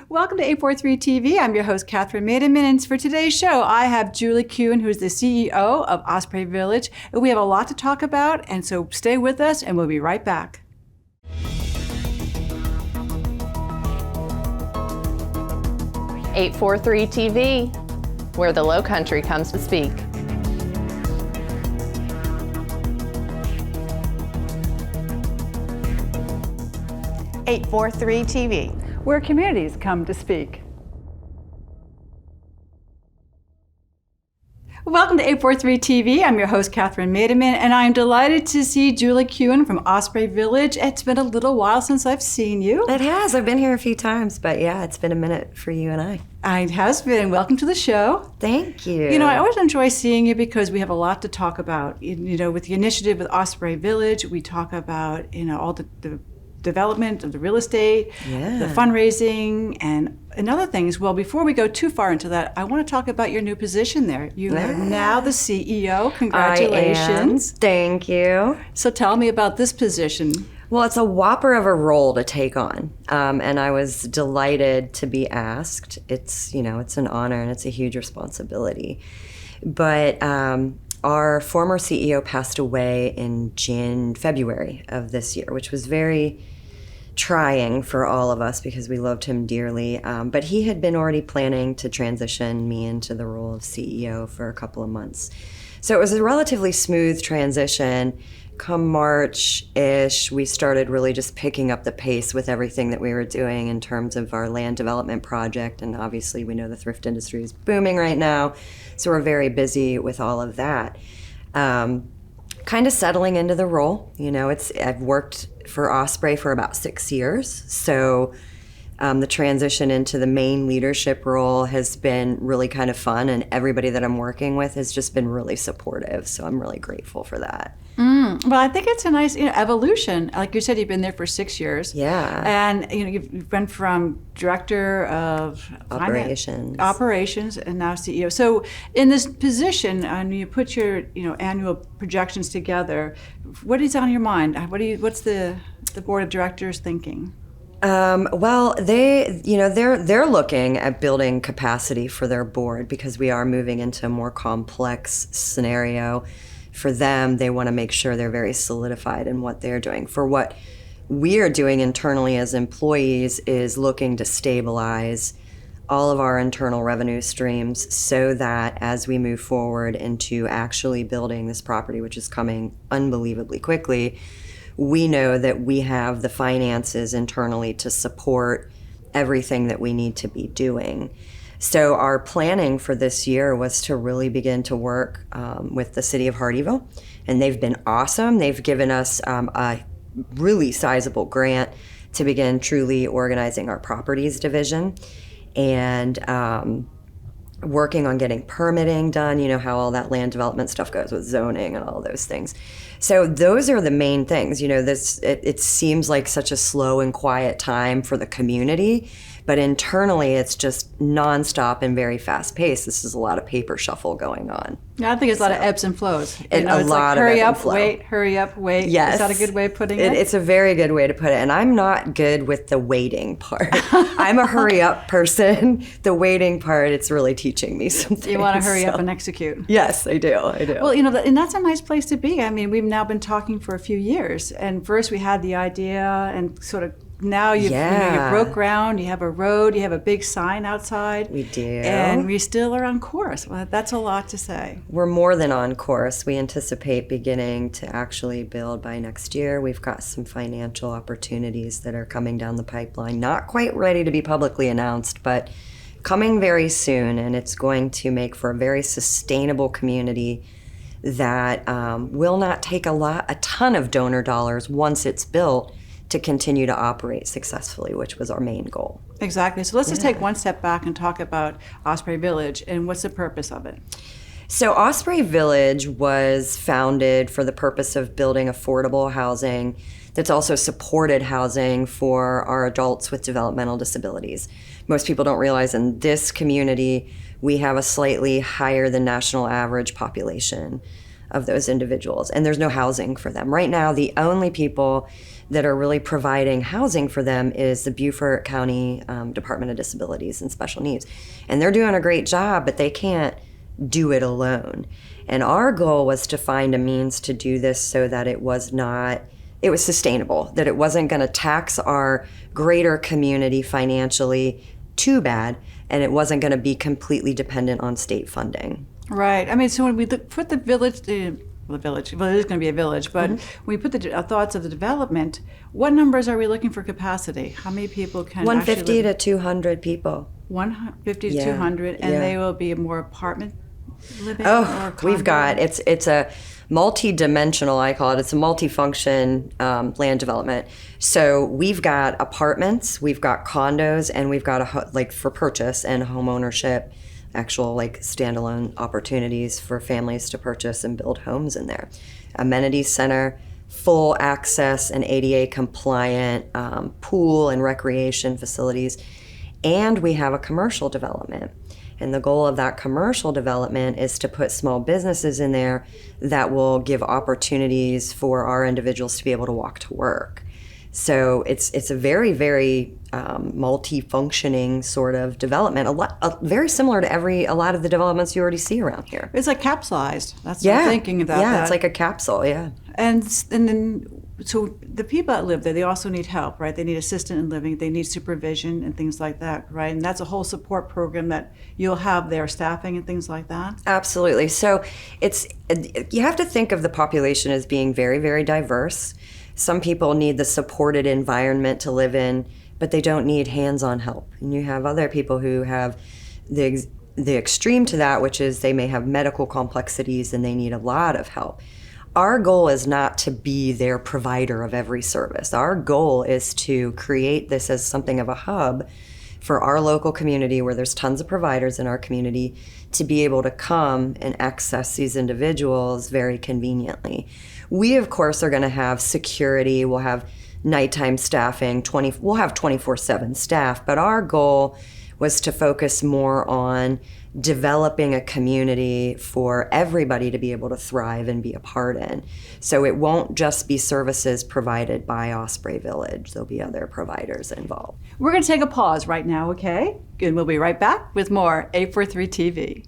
Welcome to 843 TV. I'm your host, Kathryn Mademann, and for today's show, I have Julie Kuhns, who is the CEO of Osprey Village. We have a lot to talk about, and so stay with us, and we'll be right back. .843 TV, where the Lowcountry comes to speak. .843 TV, where communities come to speak. Welcome to 843 TV. I'm your host, Kathryn Mademann, and I'm delighted to see Julie Kuhns from Osprey Village. It's been a little while since I've seen you. It has. I've been here a few times, but yeah, it's been a minute for you and I. It has been. Welcome to the show. Thank you. You know, I always enjoy seeing you because we have a lot to talk about. You know, with the initiative with Osprey Village, we talk about, all the development of the real estate, the fundraising, and other things. Well, before we go too far into that, I want to talk about your new position there. You are now the CEO. Congratulations. I am. Thank you. So tell me about this position. Well, it's a whopper of a role to take on, and I was delighted to be asked. It's an honor and it's a huge responsibility. But our former CEO passed away in February of this year, which was very trying for all of us because we loved him dearly. But he had been already planning to transition me into the role of CEO for a couple of months. So it was a relatively smooth transition. Come March-ish, we started really just picking up the pace with everything that we were doing in terms of our land development project. And obviously we know the thrift industry is booming right now. So we're very busy with all of that. Kind of settling into the role. I've worked for Osprey for about 6 years. So the transition into the main leadership role has been really kind of fun, and everybody that I'm working with has just been really supportive. So I'm really grateful for that. Well, I think it's a nice evolution. Like you said, you've been there for 6 years. Yeah. And you've been from director of operations and now CEO. So in this position, and you put your annual projections together, what is on your mind? What's the board of directors thinking? Well, they're looking at building capacity for their board because we are moving into a more complex scenario. For them, they want to make sure they're very solidified in what they're doing. For what we are doing internally as employees is looking to stabilize all of our internal revenue streams so that as we move forward into actually building this property, which is coming unbelievably quickly, we know that we have the finances internally to support everything that we need to be doing. So our planning for this year was to really begin to work with the city of Hardyville, and they've been awesome. They've given us a really sizable grant to begin truly organizing our properties division and working on getting permitting done. You know how all that land development stuff goes with zoning and all those things. So those are the main things. It seems like such a slow and quiet time for the community, but internally it's just nonstop and very fast paced. This is a lot of paper shuffle going on. Yeah, I think it's a lot of ebbs and flows. It's like hurry up, wait, hurry up, wait. Yes. Is that a good way of putting it? It's a very good way to put it. And I'm not good with the waiting part. I'm a hurry up person. The waiting part, it's really teaching me some things. You want to hurry up and execute. Yes, I do. Well, and that's a nice place to be. I mean, we've now been talking for a few years. And first we had the idea and sort of now you broke ground, you have a road, you have a big sign outside. We do. And we still are on course. Well, that's a lot to say. We're more than on course. We anticipate beginning to actually build by next year. We've got some financial opportunities that are coming down the pipeline. Not quite ready to be publicly announced, but coming very soon. And it's going to make for a very sustainable community that will not take a ton of donor dollars once it's built to continue to operate successfully, which was our main goal. Exactly. So let's just take one step back and talk about Osprey Village and what's the purpose of it. So Osprey Village was founded for the purpose of building affordable housing that's also supported housing for our adults with developmental disabilities. Most people don't realize in this community, we have a slightly higher than national average population of those individuals, and there's no housing for them. Right now, the only people that are really providing housing for them is the Beaufort County Department of Disabilities and Special Needs. And they're doing a great job, but they can't do it alone. And our goal was to find a means to do this so that it was sustainable, that it wasn't going to tax our greater community financially too bad, and it wasn't going to be completely dependent on state funding. Right. I mean, so when we put the village, well, it is going to be a village, but when we put the thoughts of the development, what numbers are we looking for capacity? How many people can 150 to 200 people. 150 to 200, and they will be more apartment living? Oh, we've got, it's a multi-dimensional, I call it. It's a multi-function land development. So we've got apartments, we've got condos, and we've got like for purchase and home ownership, actual like standalone opportunities for families to purchase and build homes in there. Amenities center, full access and ADA compliant pool and recreation facilities. And we have a commercial development. And the goal of that commercial development is to put small businesses in there that will give opportunities for our individuals to be able to walk to work. So it's a very, very multi-functioning sort of development, very similar to a lot of the developments you already see around here. It's like capsulized. That's what I'm thinking about. Yeah, that. It's like a capsule, yeah. And then, so the people that live there, they also need help, right? They need assistance in living, they need supervision and things like that, right? And that's a whole support program that you'll have there, staffing and things like that? Absolutely. So you have to think of the population as being very, very diverse. Some people need the supported environment to live in, but they don't need hands-on help. And you have other people who have the extreme to that, which is they may have medical complexities and they need a lot of help. Our goal is not to be their provider of every service. Our goal is to create this as something of a hub for our local community where there's tons of providers in our community to be able to come and access these individuals very conveniently. We, of course, are going to have security. We'll have nighttime staffing. We'll have 24/7 staff. But our goal was to focus more on developing a community for everybody to be able to thrive and be a part in. So it won't just be services provided by Osprey Village. There'll be other providers involved. We're going to take a pause right now, okay? And we'll be right back with more 843 TV.